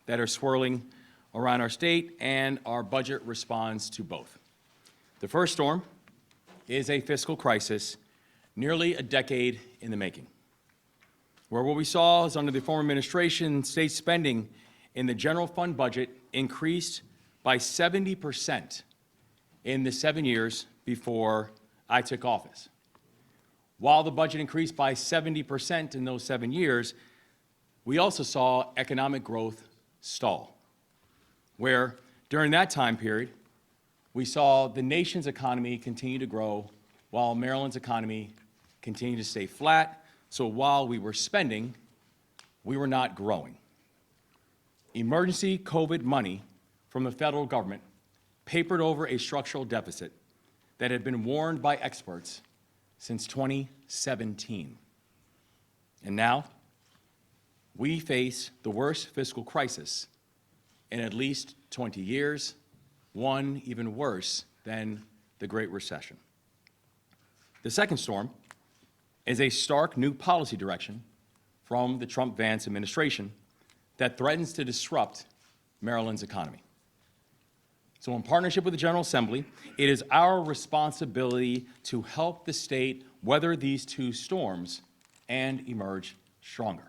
that are swirling around our state, and our budget responds to both. The first storm is a fiscal crisis nearly a decade in the making, where what we saw is under the former administration, state spending in the general fund budget increased by 70% in the 7 years before I took office. While the budget increased by 70% in those 7 years, we also saw economic growth stall, where during that time period, we saw the nation's economy continue to grow while Maryland's economy continued to stay flat. So while we were spending, we were not growing. Emergency COVID money from the federal government papered over a structural deficit that had been warned by experts since 2017. And now, we face the worst fiscal crisis in at least 20 years, one even worse than the Great Recession. The second storm is a stark new policy direction from the Trump-Vance administration that threatens to disrupt Maryland's economy. So in partnership with the General Assembly, it is our responsibility to help the state weather these two storms and emerge stronger.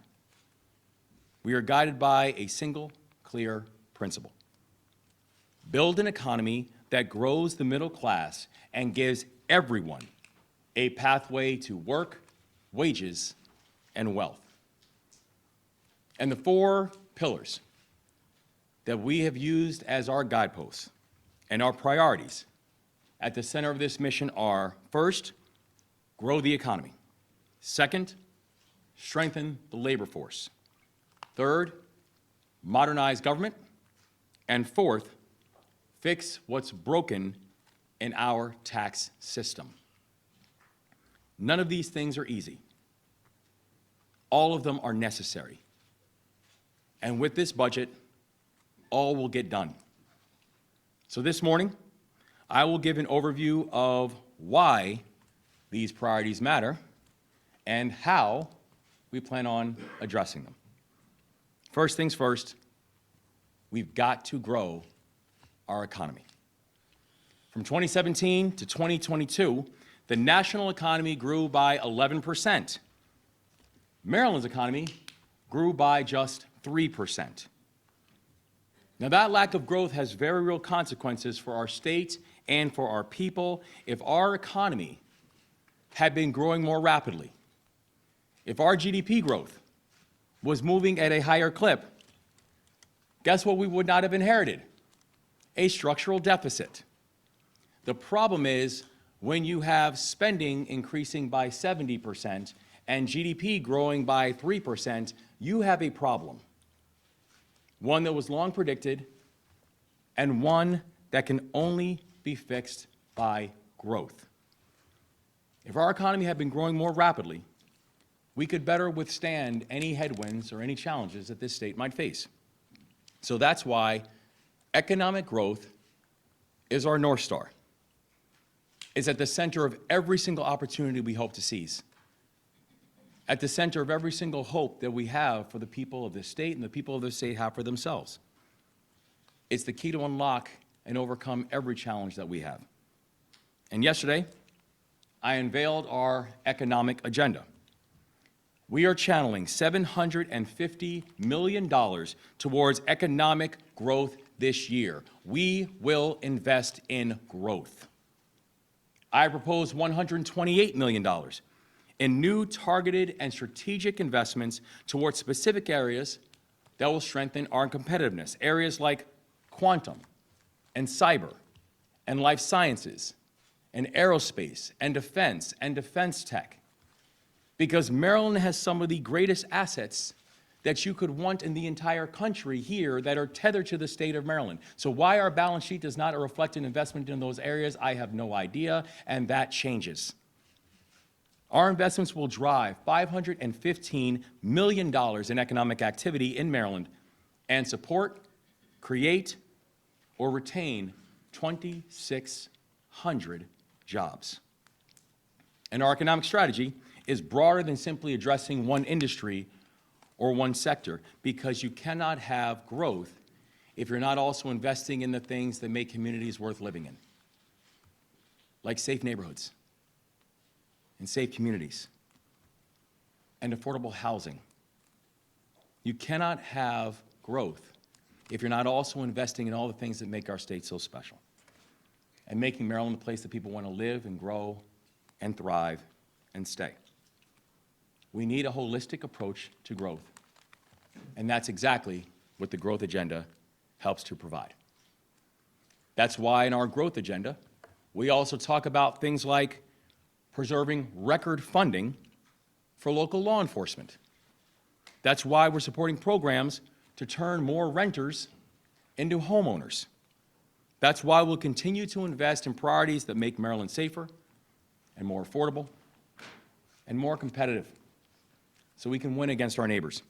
We are guided by a single, clear principle. Build an economy that grows the middle class and gives everyone a pathway to work, wages, and wealth. And the four pillars that we have used as our guideposts and our priorities at the center of this mission are: first, grow the economy; second, strengthen the labor force; third, modernize government; and fourth, fix what's broken in our tax system. None of these things are easy. All of them are necessary. And with this budget, all will get done. So this morning, I will give an overview of why these priorities matter and how we plan on addressing them. First things first, we've got to grow our economy. From 2017 to 2022, the national economy grew by 11%. Maryland's economy grew by just 3%. Now, that lack of growth has very real consequences for our state and for our people. If our economy had been growing more rapidly, if our GDP growth was moving at a higher clip, guess what we would not have inherited? A structural deficit. The problem is, when you have spending increasing by 70% and GDP growing by 3%, you have a problem. One that was long predicted, and one that can only be fixed by growth. If our economy had been growing more rapidly, we could better withstand any headwinds or any challenges that this state might face. So that's why economic growth is our North Star. It's at the center of every single opportunity we hope to seize, at the center of every single hope that we have for the people of this state and the people of this state have for themselves. It's the key to unlock and overcome every challenge that we have. And yesterday, I unveiled our economic agenda. We are channeling $750 million towards economic growth this year. We will invest in growth. I propose $128 million in new targeted and strategic investments towards specific areas that will strengthen our competitiveness, areas like quantum and cyber and life sciences and aerospace and defense tech. Because Maryland has some of the greatest assets that you could want in the entire country here that are tethered to the state of Maryland. So why our balance sheet does not reflect an investment in those areas, I have no idea, and that changes. Our investments will drive $515 million in economic activity in Maryland and support, create, or retain 2,600 jobs. And our economic strategy is broader than simply addressing one industry or one sector, because you cannot have growth if you're not also investing in the things that make communities worth living in, like safe neighborhoods and safe communities and affordable housing. You cannot have growth if you're not also investing in all the things that make our state so special and making Maryland a place that people want to live and grow and thrive and stay. We need a holistic approach to growth, and that's exactly what the growth agenda helps to provide. That's why in our growth agenda, we also talk about things like preserving record funding for local law enforcement. That's why we're supporting programs to turn more renters into homeowners. That's why we'll continue to invest in priorities that make Maryland safer and more affordable and more competitive so we can win against our neighbors.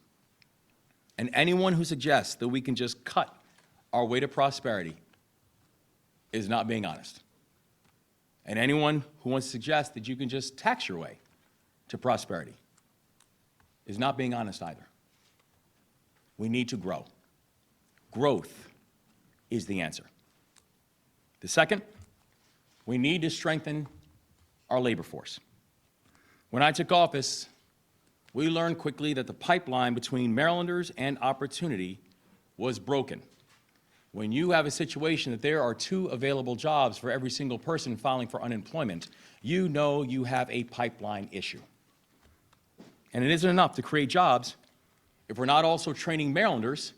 And anyone who suggests that we can just cut our way to prosperity is not being honest. And anyone who wants to suggest that you can just tax your way to prosperity is not being honest either. We need to grow. Growth is the answer. The second, we need to strengthen our labor force. When I took office, we learned quickly that the pipeline between Marylanders and opportunity was broken. When you have a situation that there are 2 available jobs for every single person filing for unemployment, you know you have a pipeline issue. And it isn't enough to create jobs if we're not also training Marylanders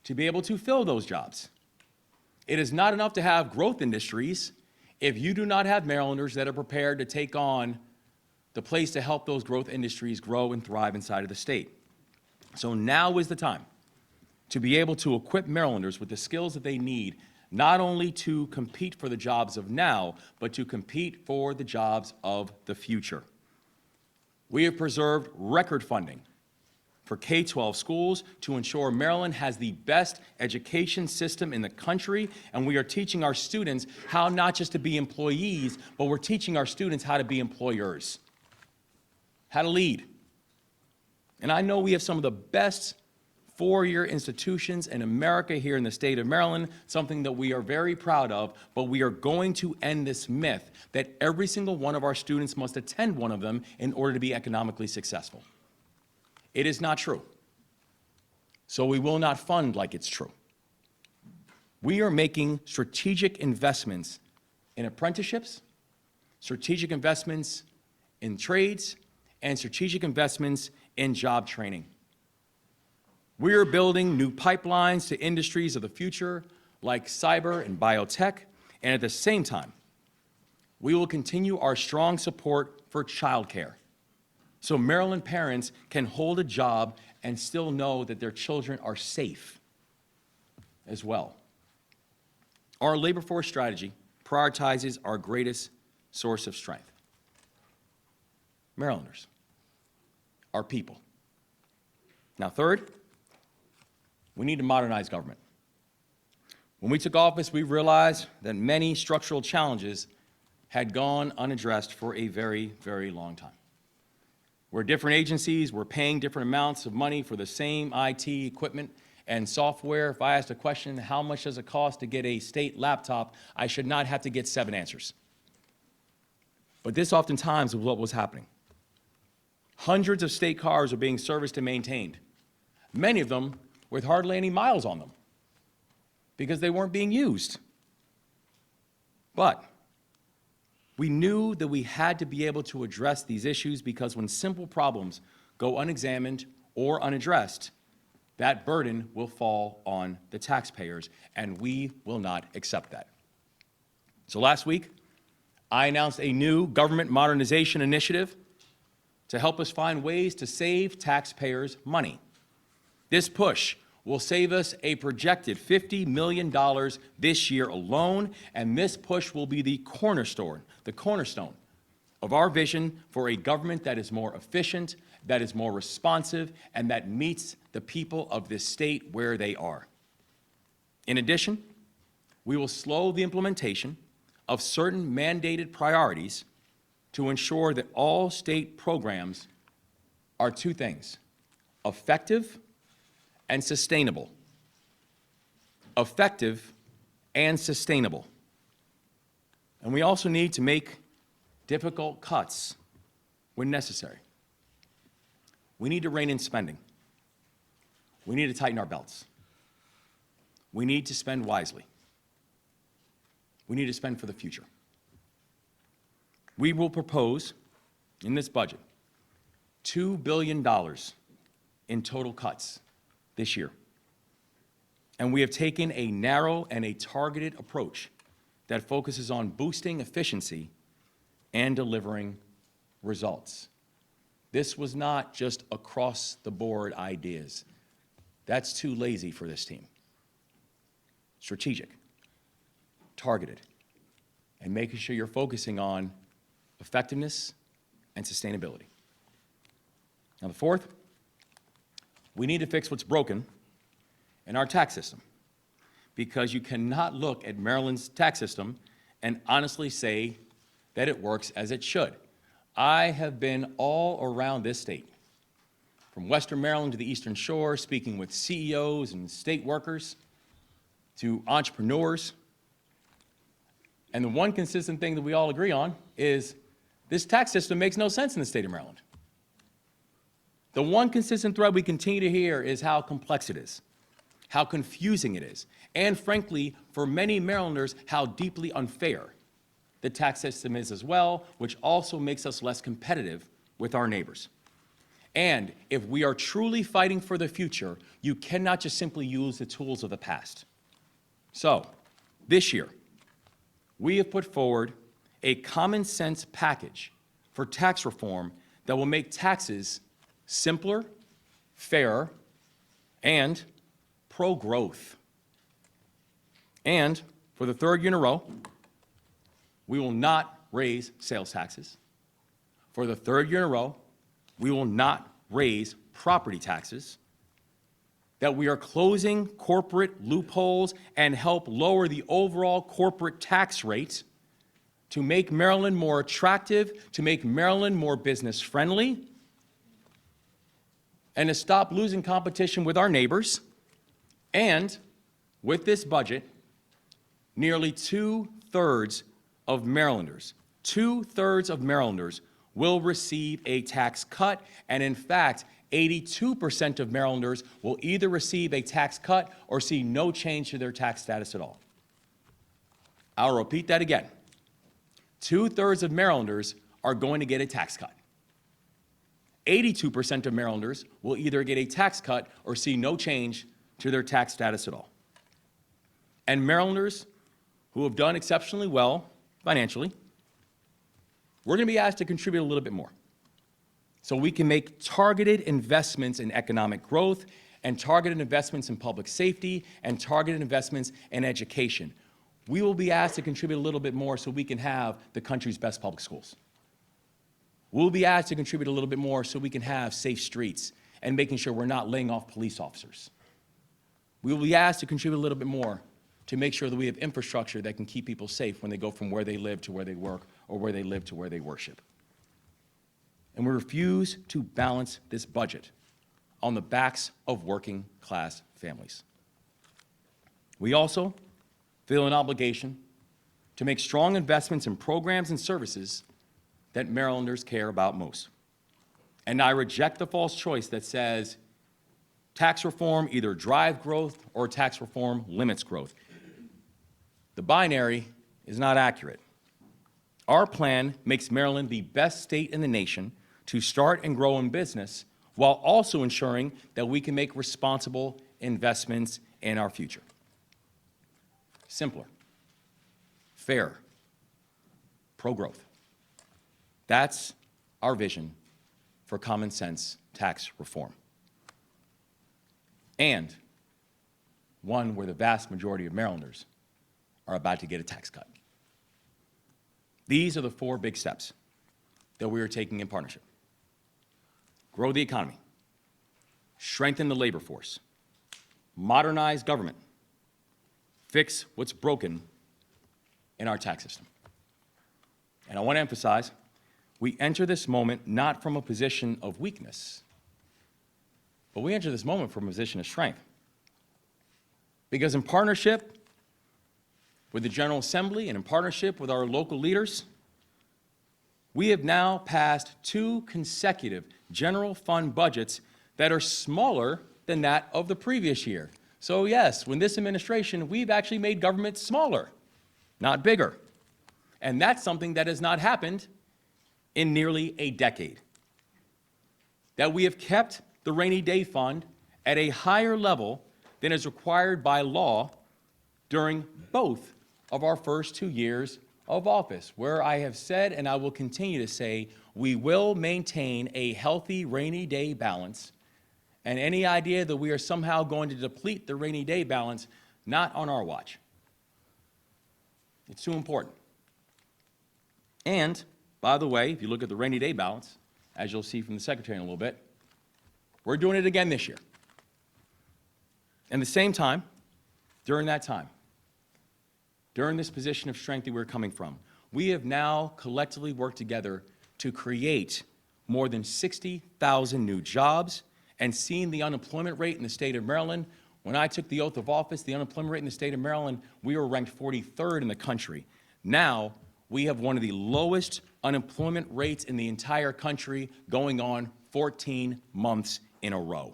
to be able to fill those jobs. It is not enough to have growth industries if you do not have Marylanders that are prepared to take on the place to help those growth industries grow and thrive inside of the state. So now is the time to be able to equip Marylanders with the skills that they need, not only to compete for the jobs of now, but to compete for the jobs of the future. We have preserved record funding for K-12 schools to ensure Maryland has the best education system in the country, and we are teaching our students how not just to be employees, but we're teaching our students how to be employers, how to lead. And I know we have some of the best 4-year institutions in America here in the state of Maryland, something that we are very proud of, but we are going to end this myth that every single one of our students must attend one of them in order to be economically successful. It is not true. So we will not fund like it's true. We are making strategic investments in apprenticeships, strategic investments in trades, and strategic investments in job training. We are building new pipelines to industries of the future like cyber and biotech, and at the same time, we will continue our strong support for childcare so Maryland parents can hold a job and still know that their children are safe as well. Our labor force strategy prioritizes our greatest source of strength: Marylanders, our people. Now, third, we need to modernize government. When we took office, we realized that many structural challenges had gone unaddressed for a very, very long time. Where different agencies were paying different amounts of money for the same IT equipment and software. If I asked a question, how much does it cost to get a state laptop, I should not have to get 7 answers. But this oftentimes was what was happening. Hundreds of state cars are being serviced and maintained, many of them with hardly any miles on them because they weren't being used. But we knew that we had to be able to address these issues because when simple problems go unexamined or unaddressed, that burden will fall on the taxpayers, and we will not accept that. So last week, I announced a new government modernization initiative to help us find ways to save taxpayers money. This push will save us a projected $50 million this year alone, and this push will be the cornerstone of our vision for a government that is more efficient, that is more responsive, and that meets the people of this state where they are. In addition, we will slow the implementation of certain mandated priorities to ensure that all state programs are 2 things: effective and sustainable. Effective and sustainable. And we also need to make difficult cuts when necessary. We need to rein in spending. We need to tighten our belts. We need to spend wisely. We need to spend for the future. We will propose in this budget $2 billion in total cuts this year. And we have taken a narrow and a targeted approach that focuses on boosting efficiency and delivering results. This was not just across-the-board ideas. That's too lazy for this team. Strategic, targeted, and making sure you're focusing on effectiveness and sustainability. Now, the fourth, we need to fix what's broken in our tax system, because you cannot look at Maryland's tax system and honestly say that it works as it should. I have been all around this state, from Western Maryland to the Eastern Shore, speaking with CEOs and state workers to entrepreneurs. And the one consistent thing that we all agree on is this tax system makes no sense in the state of Maryland. The one consistent thread we continue to hear is how complex it is, how confusing it is, and frankly, for many Marylanders, how deeply unfair the tax system is as well, which also makes us less competitive with our neighbors. And if we are truly fighting for the future, you cannot just simply use the tools of the past. So, this year, we have put forward a common sense package for tax reform that will make taxes simpler, fairer, and pro-growth. And for the third year in a row, we will not raise sales taxes. For the third year in a row, we will not raise property taxes. That we are closing corporate loopholes and help lower the overall corporate tax rate to make Maryland more attractive, to make Maryland more business-friendly, and to stop losing competition with our neighbors. And with this budget, nearly two-thirds of Marylanders will receive a tax cut, and in fact, 82% of Marylanders will either receive a tax cut or see no change to their tax status at all. I'll repeat that again. Two-thirds of Marylanders are going to get a tax cut. 82% of Marylanders will either get a tax cut or see no change to their tax status at all. And Marylanders who have done exceptionally well financially, we're going to be asked to contribute a little bit more so we can make targeted investments in economic growth and targeted investments in public safety and targeted investments in education. We will be asked to contribute a little bit more so we can have the country's best public schools. We'll be asked to contribute a little bit more so we can have safe streets and making sure we're not laying off police officers. We will be asked to contribute a little bit more to make sure that we have infrastructure that can keep people safe when they go from where they live to where they work or where they live to where they worship. And we refuse to balance this budget on the backs of working class families. We also feel an obligation to make strong investments in programs and services that Marylanders care about most. And I reject the false choice that says tax reform either drives growth or tax reform limits growth. The binary is not accurate. Our plan makes Maryland the best state in the nation to start and grow in business while also ensuring that we can make responsible investments in our future. Simpler, fair, pro-growth. That's our vision for common sense tax reform. And one where the vast majority of Marylanders are about to get a tax cut. These are the four big steps that we are taking in partnership. Grow the economy, strengthen the labor force, modernize government, fix what's broken in our tax system. And I want to emphasize, we enter this moment not from a position of weakness, But we enter this moment from a position of strength. Because in partnership with the General Assembly and in partnership with our local leaders, we have now passed 2 consecutive general fund budgets that are smaller than that of the previous year. So yes, when this administration, we've actually made government smaller, not bigger. And that's something that has not happened in nearly a decade. That we have kept the rainy day fund at a higher level than is required by law during both of our first 2 years of office, where I have said, and I will continue to say, we will maintain a healthy rainy day balance, and any idea that we are somehow going to deplete the rainy day balance, not on our watch. It's too important. And, by the way, if you look at the rainy day balance, as you'll see from the Secretary in a little bit, we're doing it again this year. And at the same time, during that time, during this position of strength that we're coming from, we have now collectively worked together to create more than 60,000 new jobs and seen the unemployment rate in the state of Maryland. When I took the oath of office, the unemployment rate in the state of Maryland, we were ranked 43rd in the country. Now, we have one of the lowest unemployment rates in the entire country, going on 14 months in a row.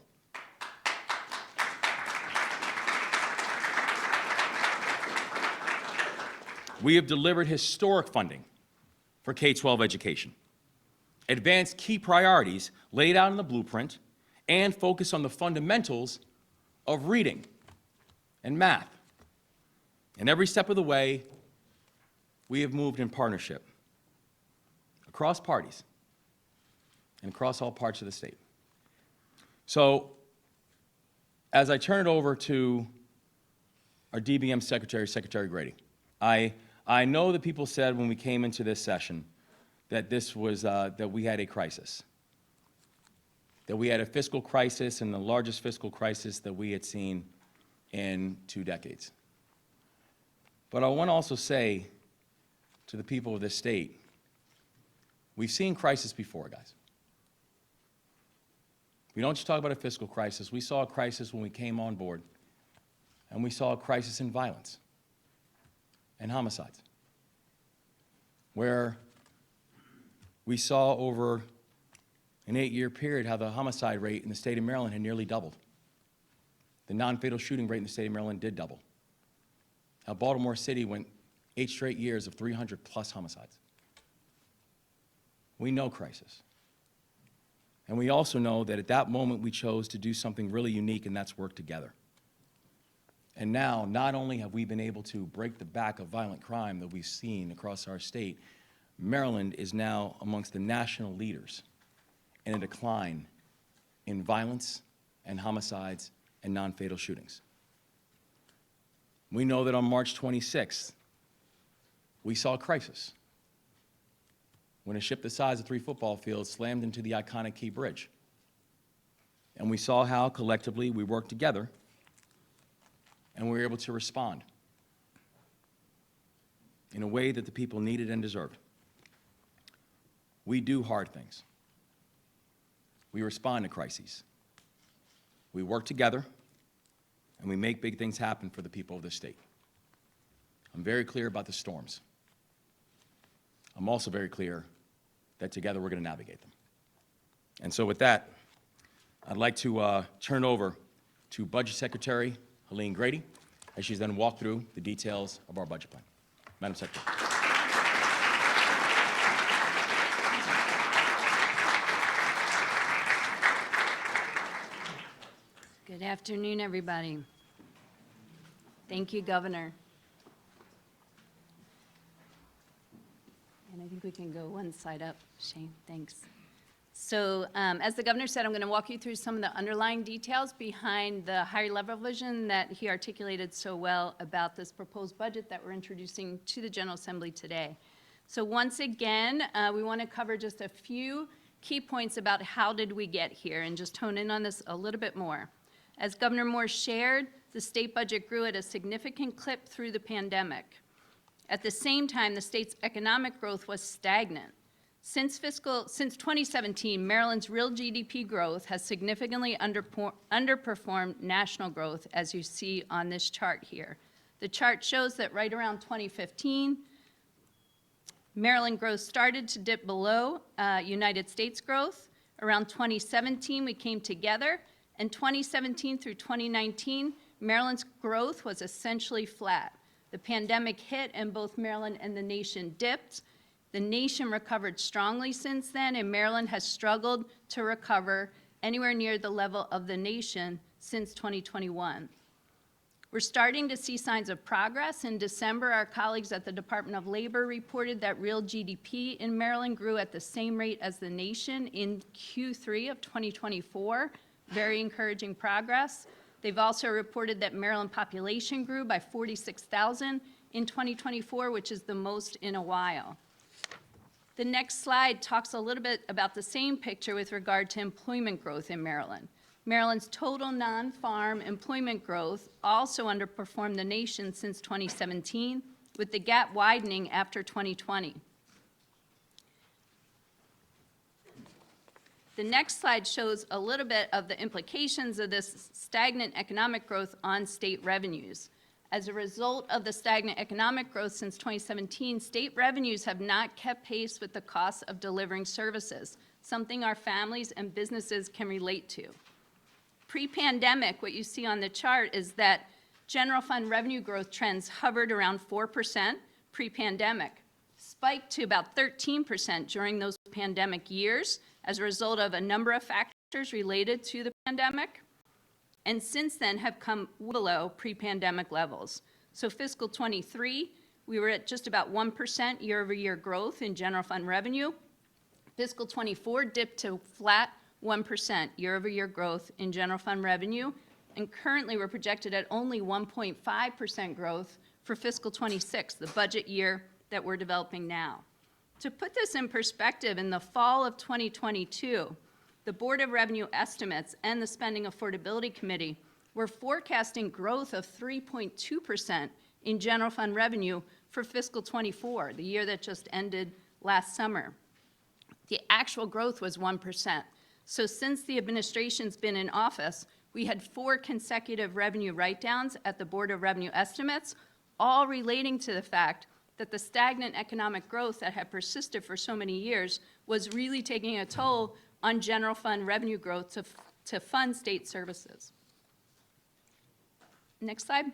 We have delivered historic funding for K-12 education, advanced key priorities laid out in the blueprint, and focus on the fundamentals of reading and math. And every step of the way, we have moved in partnership across parties and across all parts of the state. So, as I turn it over to our DBM Secretary, Secretary Grady, I know that people said when we came into this session that this was, that we had a crisis, that we had a fiscal crisis and the largest fiscal crisis that we had seen in 2 decades. But I want to also say to the people of this state, we've seen crisis before, guys. We don't just talk about a fiscal crisis. We saw a crisis when we came on board, and we saw a crisis in violence and homicides, where we saw over an 8-year period how the homicide rate in the state of Maryland had nearly doubled. The non-fatal shooting rate in the state of Maryland did double. How Baltimore City went 8 straight years of 300+ homicides. We know crisis. And we also know that at that moment we chose to do something really unique, and that's work together. And now, not only have we been able to break the back of violent crime that we've seen across our state, Maryland is now amongst the national leaders in a decline in violence and homicides and non-fatal shootings. We know that on March 26th, we saw a crisis when a ship the size of 3 football fields slammed into the iconic Key Bridge. And we saw how collectively we worked together and we were able to respond in a way that the people needed and deserved. We do hard things. We respond to crises. We work together, and we make big things happen for the people of this state. I'm very clear about the storms. I'm also very clear that together we're going to navigate them. And so with that, I'd like to turn it over to Budget Secretary Helene Grady, as she's then walked through the details of our budget plan. Madam Secretary. Good afternoon, everybody. Thank you, Governor. And I think we can go one side up. Shane, thanks. So as the governor said, I'm going to walk you through some of the underlying details behind the higher level vision that he articulated so well about this proposed budget that we're introducing to the General Assembly today. So once again, we want to cover just a few key points about how did we get here and just hone in on this a little bit more. As Governor Moore shared, the state budget grew at a significant clip through the pandemic. At the same time, the state's economic growth was stagnant. Since 2017, Maryland's real GDP growth has significantly underperformed national growth, as you see on this chart here. The chart shows that right around 2015, Maryland growth started to dip below United States growth. Around 2017, we came together, and 2017 through 2019, Maryland's growth was essentially flat. The pandemic hit, and both Maryland and the nation dipped. The nation recovered strongly since then, and Maryland has struggled to recover anywhere near the level of the nation since 2021. We're starting to see signs of progress. In December, our colleagues at the Department of Labor reported that real GDP in Maryland grew at the same rate as the nation in Q3 of 2024. Very encouraging progress. They've also reported that Maryland population grew by 46,000 in 2024, which is the most in a while. The next slide talks a little bit about the same picture with regard to employment growth in Maryland. Maryland's total non-farm employment growth also underperformed the nation since 2017, with the gap widening after 2020. The next slide shows a little bit of the implications of this stagnant economic growth on state revenues. As a result of the stagnant economic growth since 2017, state revenues have not kept pace with the cost of delivering services, something our families and businesses can relate to. Pre-pandemic, what you see on the chart is that general fund revenue growth trends hovered around 4% pre-pandemic, spiked to about 13% during those pandemic years as a result of a number of factors related to the pandemic, and since then have come below pre-pandemic levels. So fiscal 23, we were at just about 1% year-over-year growth in general fund revenue. Fiscal 24 dipped to flat 1% year-over-year growth in general fund revenue, and currently we're projected at only 1.5% growth for fiscal 26, the budget year that we're developing now. To put this in perspective, in the fall of 2022, the Board of Revenue Estimates and the Spending Affordability Committee were forecasting growth of 3.2% in general fund revenue for fiscal 24, the year that just ended last summer. The actual growth was 1%. So since the administration's been in office, we had 4 consecutive revenue write-downs at the Board of Revenue Estimates, all relating to the fact that the stagnant economic growth that had persisted for so many years was really taking a toll on general fund revenue growth to fund state services. Next slide.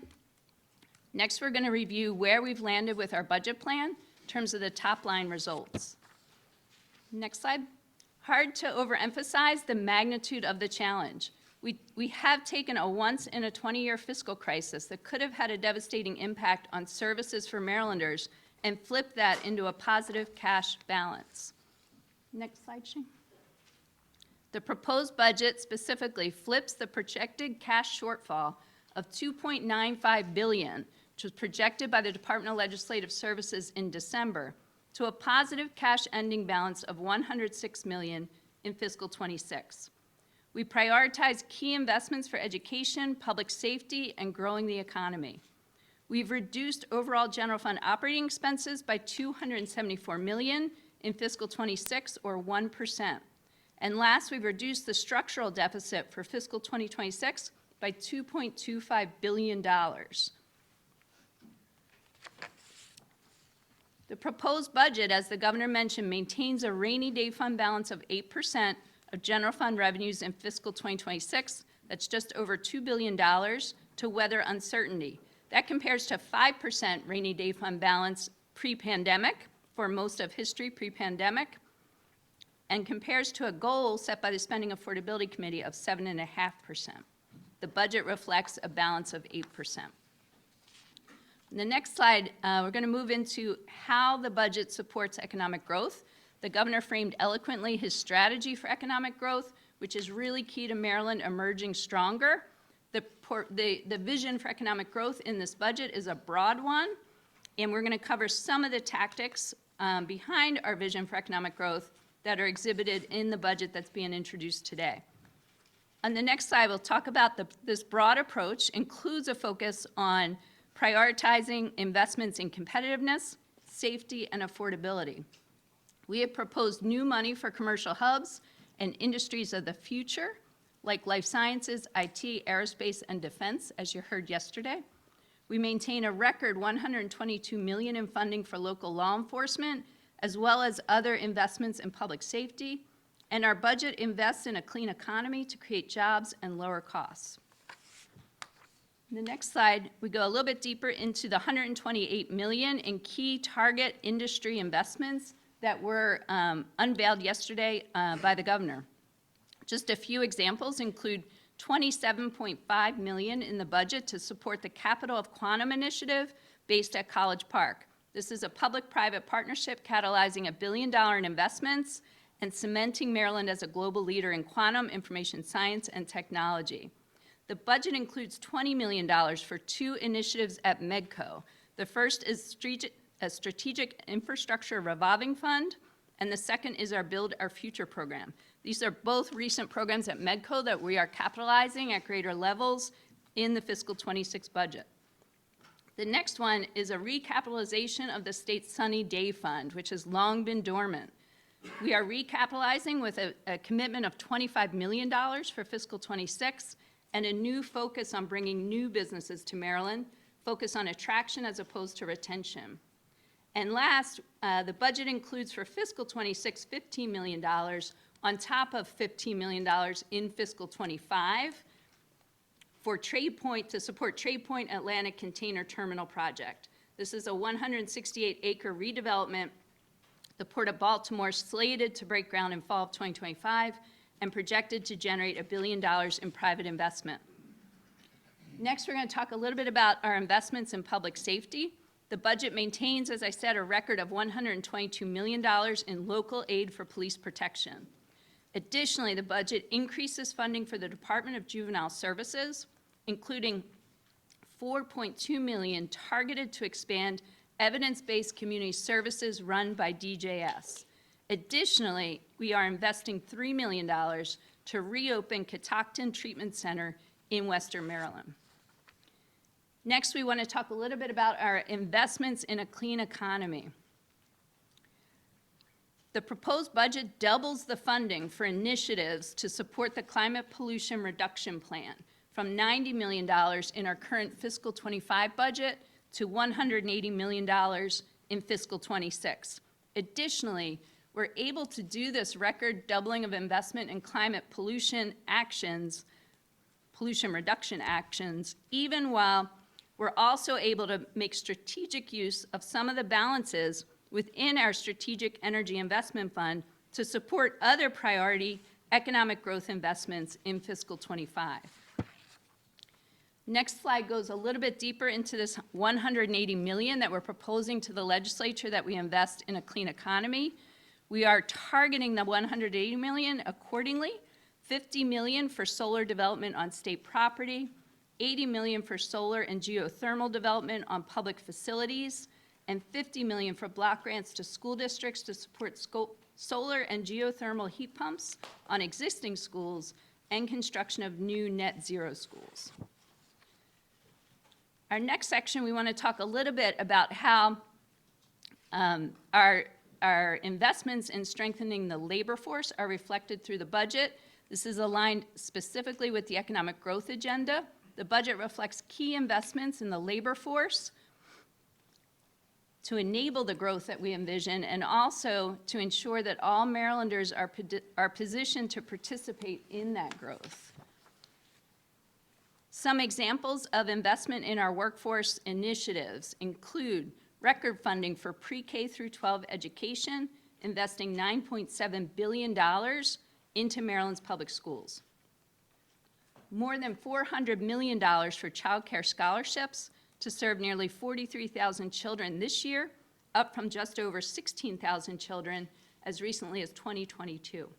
Next, we're going to review where we've landed with our budget plan in terms of the top line results. Next slide. Hard to overemphasize the magnitude of the challenge. We have taken a once-in-a-20-year fiscal crisis that could have had a devastating impact on services for Marylanders and flipped that into a positive cash balance. Next slide, Shane. The proposed budget specifically flips the projected cash shortfall of $2.95 billion, which was projected by the Department of Legislative Services in December, to a positive cash ending balance of $106 million in fiscal 26. We prioritize key investments for education, public safety, and growing the economy. We've reduced overall general fund operating expenses by $274 million in fiscal 26, or 1%. And last, we've reduced the structural deficit for fiscal 2026 by $2.25 billion. The proposed budget, as the governor mentioned, maintains a rainy day fund balance of 8% of general fund revenues in fiscal 2026. That's just over $2 billion to weather uncertainty. That compares to 5% rainy day fund balance pre-pandemic, for most of history pre-pandemic, and compares to a goal set by the Spending Affordability Committee of 7.5%. The budget reflects a balance of 8%. In the next slide, we're going to move into how the budget supports economic growth. The governor framed eloquently his strategy for economic growth, which is really key to Maryland emerging stronger. The vision for economic growth in this budget is a broad one, and we're going to cover some of the tactics behind our vision for economic growth that are exhibited in the budget that's being introduced today. On the next slide, we'll talk about this broad approach includes a focus on prioritizing investments in competitiveness, safety, and affordability. We have proposed new money for commercial hubs and industries of the future, like life sciences, IT, aerospace, and defense, as you heard yesterday. We maintain a record $122 million in funding for local law enforcement, as well as other investments in public safety, and our budget invests in a clean economy to create jobs and lower costs. In the next slide, we go a little bit deeper into the $128 million in key target industry investments that were unveiled yesterday by the governor. Just a few examples include $27.5 million in the budget to support the Capital of Quantum initiative based at College Park. This is a public-private partnership catalyzing $1 billion in investments and cementing Maryland as a global leader in quantum information science and technology. The budget includes $20 million for two initiatives at MEDCO. The first is a strategic infrastructure revolving fund, and the second is our Build Our Future program. These are both recent programs at MEDCO that we are capitalizing at greater levels in the fiscal 26 budget. The next one is a recapitalization of the state's Sunny Day Fund, which has long been dormant. We are recapitalizing with a commitment of $25 million for fiscal 26 and a new focus on bringing new businesses to Maryland, focus on attraction as opposed to retention. And last, the budget includes for fiscal 26 $15 million on top of $15 million in fiscal 25 for TradePoint, to support TradePoint Atlantic Container Terminal Project. This is a 168-acre redevelopment. The Port of Baltimore slated to break ground in fall of 2025 and projected to generate $1 billion in private investment. Next, we're going to talk a little bit about our investments in public safety. The budget maintains, as I said, a record of $122 million in local aid for police protection. Additionally, the budget increases funding for the Department of Juvenile Services, including $4.2 million targeted to expand evidence-based community services run by DJS. Additionally, we are investing $3 million to reopen Catoctin Treatment Center in Western Maryland. Next, we want to talk a little bit about our investments in a clean economy. The proposed budget doubles the funding for initiatives to support the climate pollution reduction plan from $90 million in our current fiscal 25 budget to $180 million in fiscal 26. Additionally, we're able to do this record doubling of investment in climate pollution actions, pollution reduction actions, even while we're also able to make strategic use of some of the balances within our Strategic Energy Investment Fund to support other priority economic growth investments in fiscal 25. Next slide goes a little bit deeper into this $180 million that we're proposing to the legislature that we invest in a clean economy. We are targeting the $180 million accordingly, $50 million for solar development on state property, $80 million for solar and geothermal development on public facilities, and $50 million for block grants to school districts to support solar and geothermal heat pumps on existing schools and construction of new net zero schools. Our next section, we want to talk a little bit about how our investments in strengthening the labor force are reflected through the budget. This is aligned specifically with the economic growth agenda. The budget reflects key investments in the labor force to enable the growth that we envision and also to ensure that all Marylanders are positioned to participate in that growth. Some examples of investment in our workforce initiatives include record funding for pre-K through 12 education, investing $9.7 billion into Maryland's public schools. More than $400 million for child care scholarships to serve nearly 43,000 children this year, up from just over 16,000 children as recently as 2022.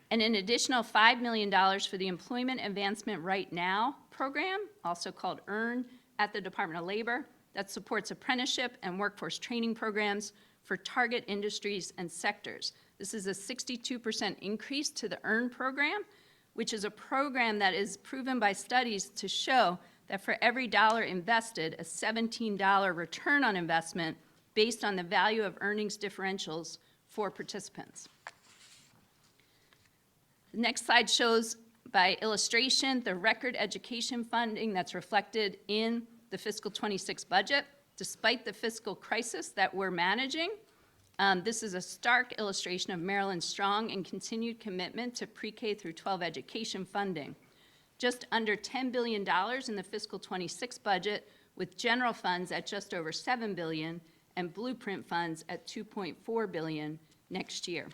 And an additional $5 million for the Employment Advancement Right Now program, also called EARN, at the Department of Labor, that supports apprenticeship and workforce training programs for target industries and sectors. This is a 62% increase to the EARN program, which is a program that is proven by studies to show that for every dollar invested, a $17 return on investment based on the value of earnings differentials for participants. The next slide shows by illustration the record education funding that's reflected in the fiscal 26 budget. Despite the fiscal crisis that we're managing, this is a stark illustration of Maryland's strong and continued commitment to pre-K through 12 education funding. Just under $10 billion in the fiscal 26 budget, with general funds at just over $7 billion and blueprint funds at $2.4 billion next year.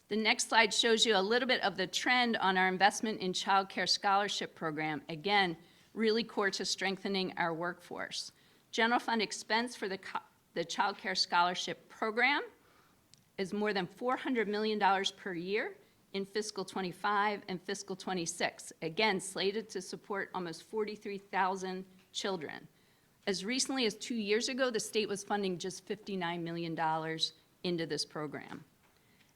The next slide shows you a little bit of the trend on our investment in child care scholarship program. Again, really core to strengthening our workforce. General fund expense for the child care scholarship program is more than $400 million per year in fiscal 25 and fiscal 26, again, slated to support almost 43,000 children. As recently as 2 years ago, the state was funding just $59 million into this program.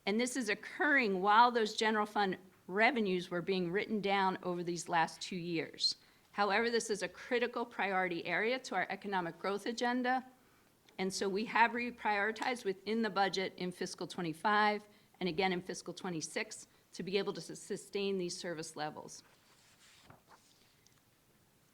And this is occurring while those general fund revenues were being written down over these last 2 years. However, this is a critical priority area to our economic growth agenda, and so we have reprioritized within the budget in fiscal 25 and again in fiscal 26 to be able to sustain these service levels.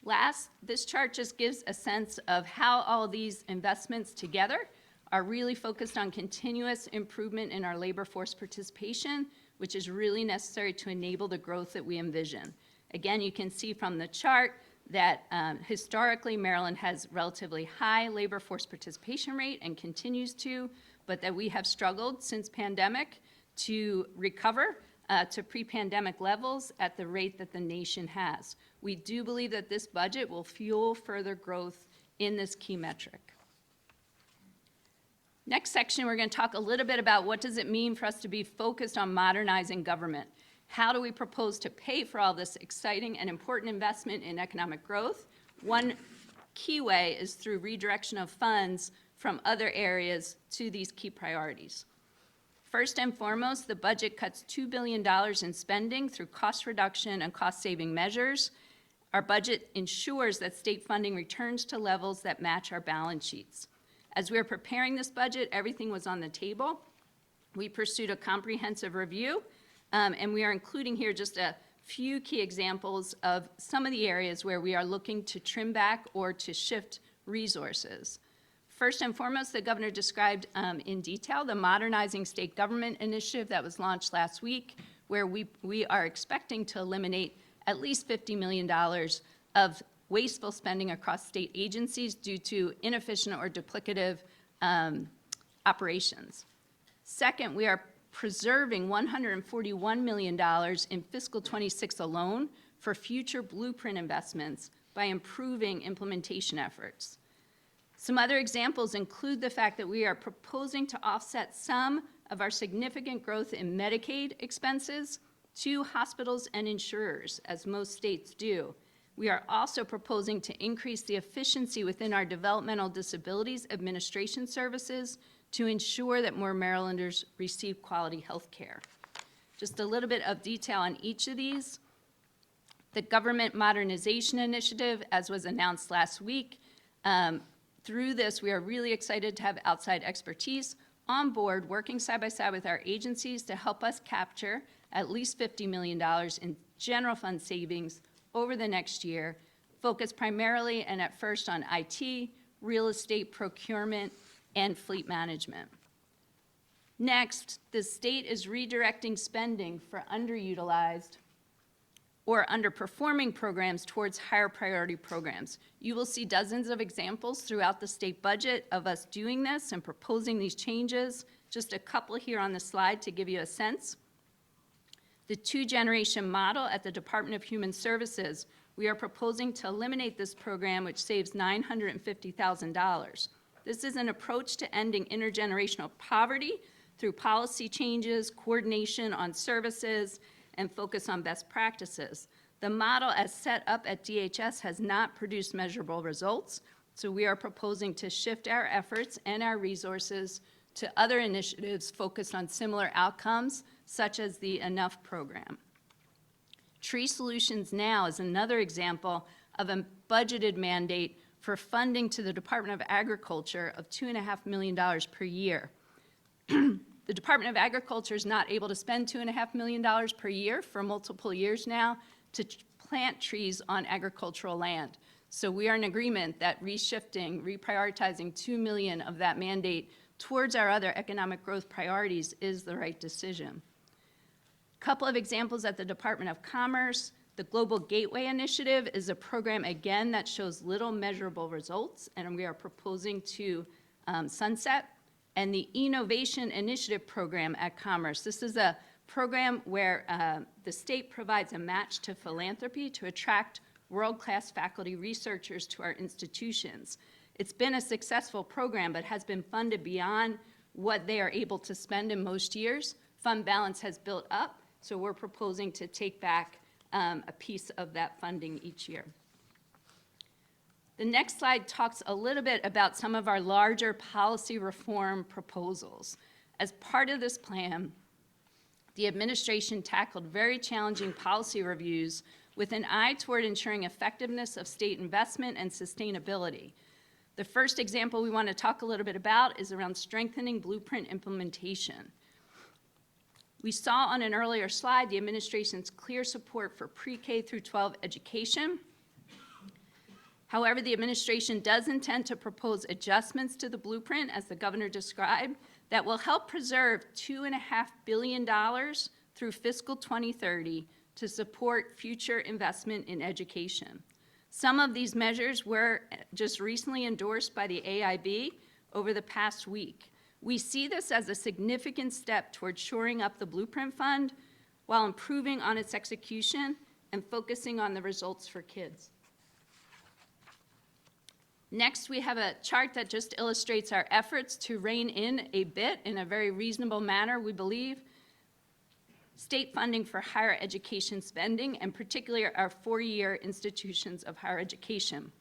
Last, this chart just gives a sense of how all these investments together are really focused on continuous improvement in our labor force participation, which is really necessary to enable the growth that we envision. Again, you can see from the chart that historically Maryland has relatively high labor force participation rate and continues to, but that we have struggled since pandemic to recover to pre-pandemic levels at the rate that the nation has. We do believe that this budget will fuel further growth in this key metric. Next section, we're going to talk a little bit about what does it mean for us to be focused on modernizing government. How do we propose to pay for all this exciting and important investment in economic growth? One key way is through redirection of funds from other areas to these key priorities. First and foremost, the budget cuts $2 billion in spending through cost reduction and cost-saving measures. Our budget ensures that state funding returns to levels that match our balance sheets. As we were preparing this budget, everything was on the table. We pursued a comprehensive review, and we are including here just a few key examples of some of the areas where we are looking to trim back or to shift resources. First and foremost, the governor described in detail the Modernizing State Government initiative that was launched last week, where we are expecting to eliminate at least $50 million of wasteful spending across state agencies due to inefficient or duplicative operations. Second, we are preserving $141 million in fiscal 26 alone for future blueprint investments by improving implementation efforts. Some other examples include the fact that we are proposing to offset some of our significant growth in Medicaid expenses to hospitals and insurers, as most states do. We are also proposing to increase the efficiency within our developmental disabilities administration services to ensure that more Marylanders receive quality health care. Just a little bit of detail on each of these. The Government Modernization Initiative, as was announced last week, through this, we are really excited to have outside expertise on board, working side by side with our agencies to help us capture at least $50 million in general fund savings over the next year, focused primarily and at first on IT, real estate procurement, and fleet management. Next, the state is redirecting spending for underutilized or underperforming programs towards higher priority programs. You will see dozens of examples throughout the state budget of us doing this and proposing these changes. Just a couple here on the slide to give you a sense. The two-generation model at the Department of Human Services, we are proposing to eliminate this program, which saves $950,000. This is an approach to ending intergenerational poverty through policy changes, coordination on services, and focus on best practices. The model as set up at DHS has not produced measurable results, so we are proposing to shift our efforts and our resources to other initiatives focused on similar outcomes, such as the Enough program. Tree Solutions Now is another example of a budgeted mandate for funding to the Department of Agriculture of $2.5 million per year. The Department of Agriculture is not able to spend $2.5 million per year for multiple years now to plant trees on agricultural land. So we are in agreement that reshifting, reprioritizing $2 million of that mandate towards our other economic growth priorities is the right decision. A couple of examples at the Department of Commerce. The Global Gateway Initiative is a program, again, that shows little measurable results, and we are proposing to sunset. And the Innovation Initiative Program at Commerce. This is a program where the state provides a match to philanthropy to attract world-class faculty researchers to our institutions. It's been a successful program, but has been funded beyond what they are able to spend in most years. Fund balance has built up, so we're proposing to take back a piece of that funding each year. The next slide talks a little bit about some of our larger policy reform proposals. As part of this plan, the administration tackled very challenging policy reviews with an eye toward ensuring effectiveness of state investment and sustainability. The first example we want to talk a little bit about is around strengthening blueprint implementation. We saw on an earlier slide the administration's clear support for pre-K through 12 education. However, the administration does intend to propose adjustments to the blueprint, as the governor described, that will help preserve $2.5 billion through fiscal 2030 to support future investment in education. Some of these measures were just recently endorsed by the AIB over the past week. We see this as a significant step toward shoring up the Blueprint Fund while improving on its execution and focusing on the results for kids. Next, we have a chart that just illustrates our efforts to rein in a bit, in a very reasonable manner, we believe, state funding for higher education spending, and particularly our four-year institutions of higher education.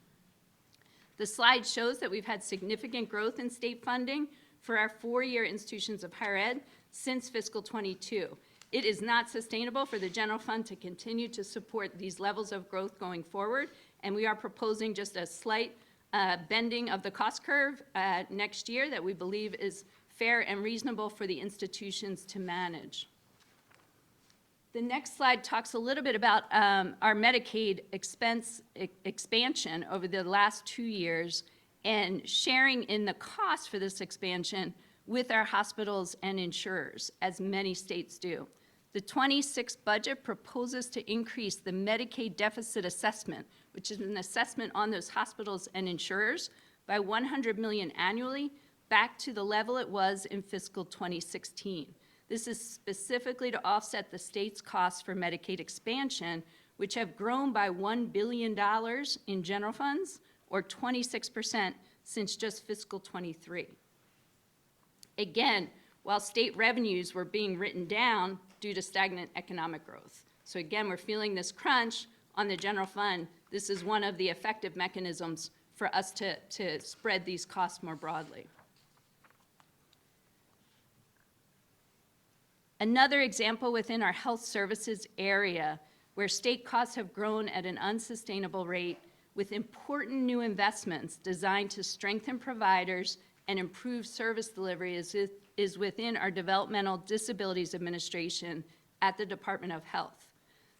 The slide shows that we've had significant growth in state funding for our four-year institutions of higher ed since fiscal 22. It is not sustainable for the general fund to continue to support these levels of growth going forward, and we are proposing just a slight bending of the cost curve next year that we believe is fair and reasonable for the institutions to manage. The next slide talks a little bit about our Medicaid expense expansion over the last 2 years and sharing in the cost for this expansion with our hospitals and insurers, as many states do. The 26 budget proposes to increase the Medicaid deficit assessment, which is an assessment on those hospitals and insurers, by $100 million annually, back to the level it was in fiscal 2016. This is specifically to offset the state's costs for Medicaid expansion, which have grown by $1 billion in general funds, or 26% since just fiscal 23. Again, while state revenues were being written down due to stagnant economic growth. So again, we're feeling this crunch on the general fund. This is one of the effective mechanisms for us to spread these costs more broadly. Another example within our health services area where state costs have grown at an unsustainable rate with important new investments designed to strengthen providers and improve service delivery is within our Developmental Disabilities Administration at the Department of Health.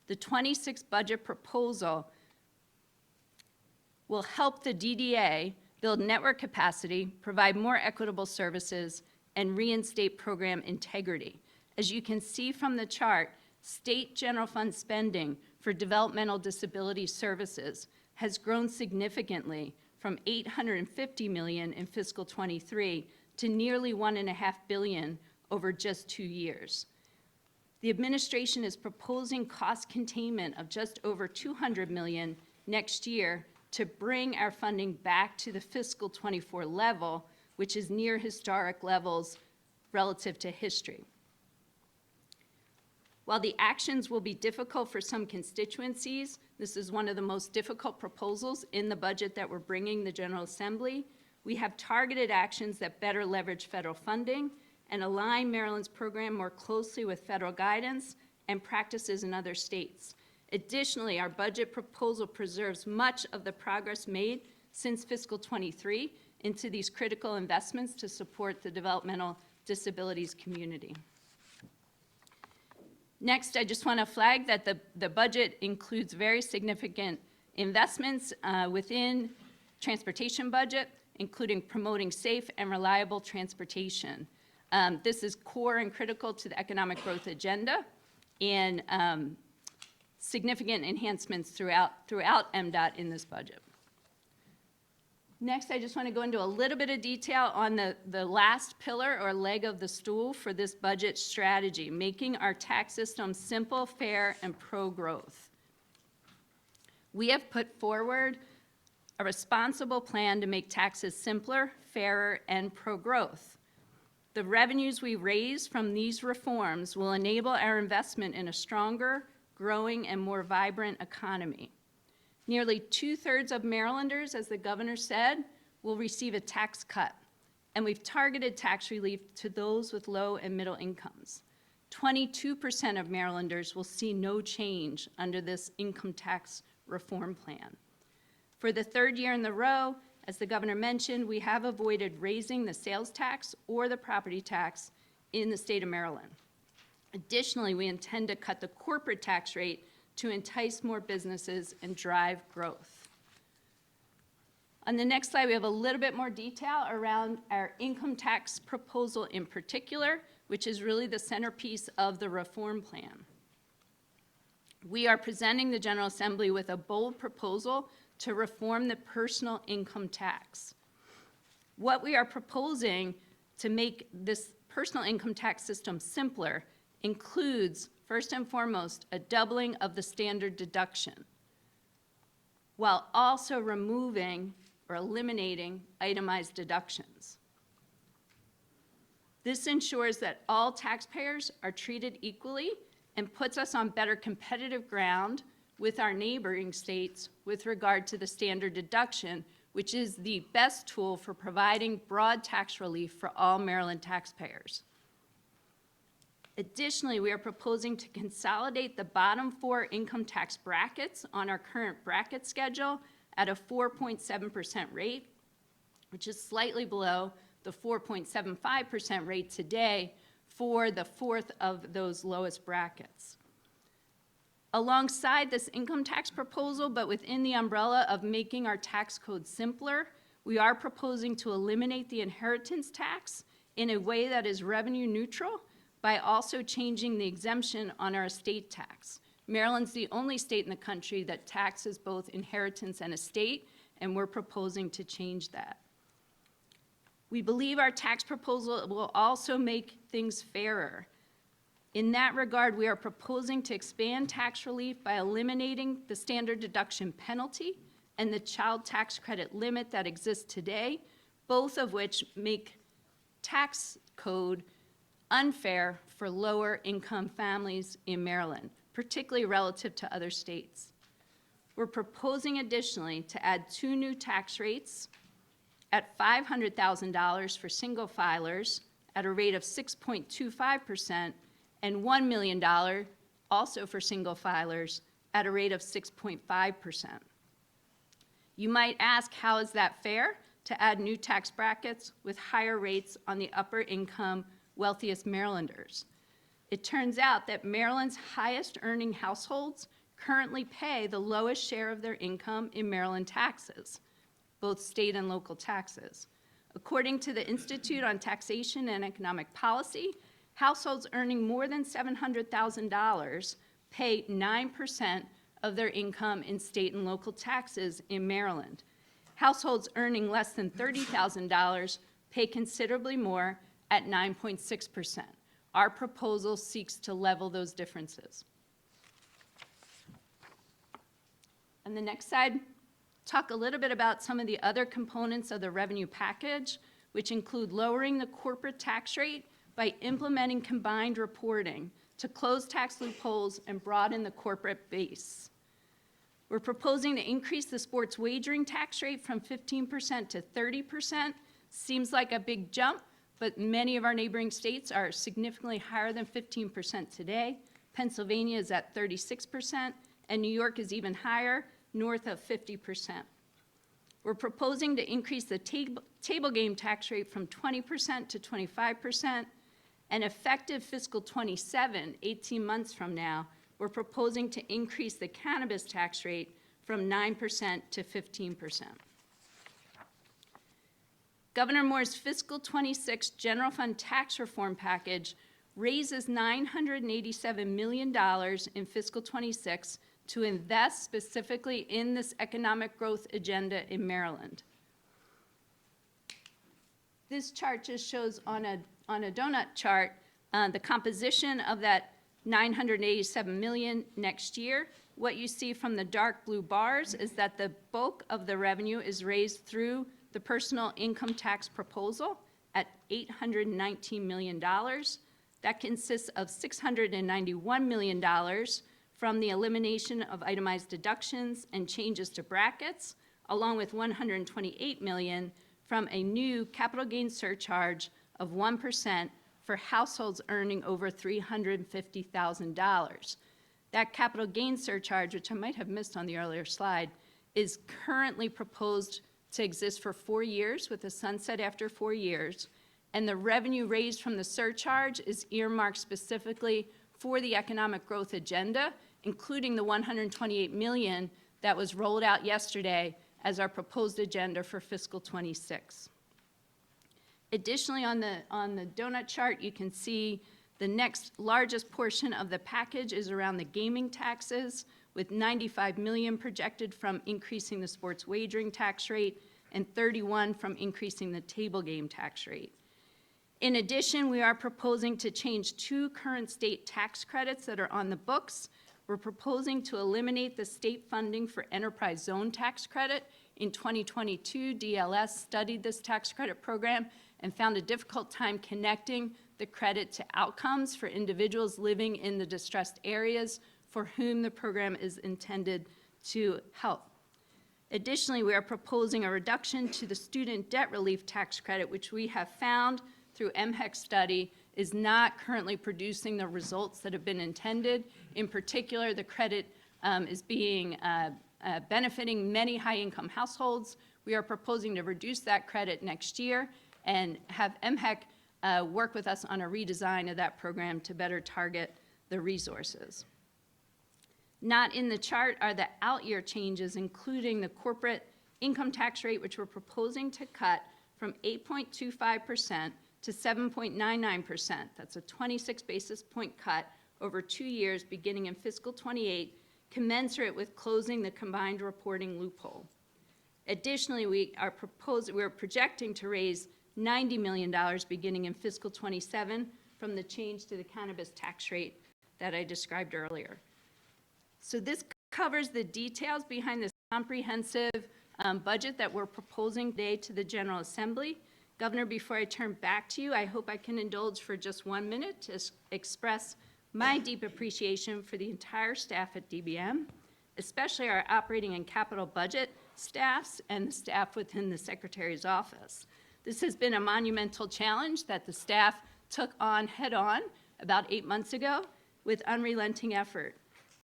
The 26 budget proposal will help the DDA build network capacity, provide more equitable services, and reinstate program integrity. As you can see from the chart, state general fund spending for developmental disability services has grown significantly from $850 million in fiscal 23 to nearly $1.5 billion over just 2 years. The administration is proposing cost containment of just over $200 million next year to bring our funding back to the fiscal 24 level, which is near historic levels relative to history. While the actions will be difficult for some constituencies, this is one of the most difficult proposals in the budget that we're bringing the General Assembly. We have targeted actions that better leverage federal funding and align Maryland's program more closely with federal guidance and practices in other states. Additionally, our budget proposal preserves much of the progress made since fiscal '23 into these critical investments to support the developmental disabilities community. Next, I just want to flag that the budget includes very significant investments within transportation budget, including promoting safe and reliable transportation. This is core and critical to the economic growth agenda, and significant enhancements throughout MDOT in this budget. Next, I just want to go into a little bit of detail on the last pillar or leg of the stool for this budget strategy, making our tax system simple, fair, and pro-growth. We have put forward a responsible plan to make taxes simpler, fairer, and pro-growth. The revenues we raise from these reforms will enable our investment in a stronger, growing, and more vibrant economy. Nearly 2/3 of Marylanders, as the governor said, will receive a tax cut, and we've targeted tax relief to those with low and middle incomes. 22% of Marylanders will see no change under this income tax reform plan. For the third year in a row, as the governor mentioned, we have avoided raising the sales tax or the property tax in the state of Maryland. Additionally, we intend to cut the corporate tax rate to entice more businesses and drive growth. On the next slide, we have a little bit more detail around our income tax proposal in particular, which is really the centerpiece of the reform plan. We are presenting the General Assembly with a bold proposal to reform the personal income tax. What we are proposing to make this personal income tax system simpler includes, first and foremost, a doubling of the standard deduction, while also removing or eliminating itemized deductions. This ensures that all taxpayers are treated equally and puts us on better competitive ground with our neighboring states with regard to the standard deduction, which is the best tool for providing broad tax relief for all Maryland taxpayers. Additionally, we are proposing to consolidate the bottom 4 income tax brackets on our current bracket schedule at a 4.7% rate, which is slightly below the 4.75% rate today for the 4th of those lowest brackets. Alongside this income tax proposal, but within the umbrella of making our tax code simpler, we are proposing to eliminate the inheritance tax in a way that is revenue neutral by also changing the exemption on our estate tax. Maryland's the only state in the country that taxes both inheritance and estate, and we're proposing to change that. We believe our tax proposal will also make things fairer. In that regard, we are proposing to expand tax relief by eliminating the standard deduction penalty and the child tax credit limit that exists today, both of which make tax code unfair for lower income families in Maryland, particularly relative to other states. We're proposing additionally to add 2 new tax rates at $500,000 for single filers at a rate of 6.25% and $1 million also for single filers at a rate of 6.5%. You might ask, how is that fair to add new tax brackets with higher rates on the upper income, wealthiest Marylanders? It turns out that Maryland's highest earning households currently pay the lowest share of their income in Maryland taxes, both state and local taxes. According to the Institute on Taxation and Economic Policy, households earning more than $700,000 pay 9% of their income in state and local taxes in Maryland. Households earning less than $30,000 pay considerably more at 9.6%. Our proposal seeks to level those differences. On the next slide, talk a little bit about some of the other components of the revenue package, which include lowering the corporate tax rate by implementing combined reporting to close tax loopholes and broaden the corporate base. We're proposing to increase the sports wagering tax rate from 15% to 30%. Seems like a big jump, but many of our neighboring states are significantly higher than 15% today. Pennsylvania is at 36%, and New York is even higher, north of 50%. We're proposing to increase the table game tax rate from 20% to 25%, and effective fiscal 27, 18 months from now, we're proposing to increase the cannabis tax rate from 9% to 15%. Governor Moore's fiscal 26 general fund tax reform package raises $987 million in fiscal 26 to invest specifically in this economic growth agenda in Maryland. This chart just shows on a donut chart the composition of that $987 million next year. What you see from the dark blue bars is that the bulk of the revenue is raised through the personal income tax proposal at $819 million. That consists of $691 million from the elimination of itemized deductions and changes to brackets, along with $128 million from a new capital gains surcharge of 1% for households earning over $350,000. That capital gains surcharge, which I might have missed on the earlier slide, is currently proposed to exist for 4 years with a sunset after 4 years. And the revenue raised from the surcharge is earmarked specifically for the economic growth agenda, including the $128 million that was rolled out yesterday as our proposed agenda for fiscal 26. Additionally, on the donut chart, you can see the next largest portion of the package is around the gaming taxes, with $95 million projected from increasing the sports wagering tax rate and $31 from increasing the table game tax rate. In addition, we are proposing to change 2 current state tax credits that are on the books. We're proposing to eliminate the state funding for enterprise zone tax credit. In 2022, DLS studied this tax credit program and found a difficult time connecting the credit to outcomes for individuals living in the distressed areas for whom the program is intended to help. Additionally, we are proposing a reduction to the student debt relief tax credit, which we have found through MHEC study is not currently producing the results that have been intended. In particular, the credit is benefiting many high-income households. We are proposing to reduce that credit next year and have MHEC work with us on a redesign of that program to better target the resources. Not in the chart are the out-year changes, including the corporate income tax rate, which we're proposing to cut from 8.25% to 7.99%. That's a 26 basis point cut over 2 years beginning in fiscal 28, commensurate with closing the combined reporting loophole. Additionally, we are projecting to raise $90 million beginning in fiscal 27 from the change to the cannabis tax rate that I described earlier. So this covers the details behind this comprehensive budget that we're proposing today to the General Assembly. Governor, before I turn back to you, I hope I can indulge for just 1 minute to express my deep appreciation for the entire staff at DBM, especially our operating and capital budget staffs and the staff within the Secretary's office. This has been a monumental challenge that the staff took on head-on about 8 months ago with unrelenting effort.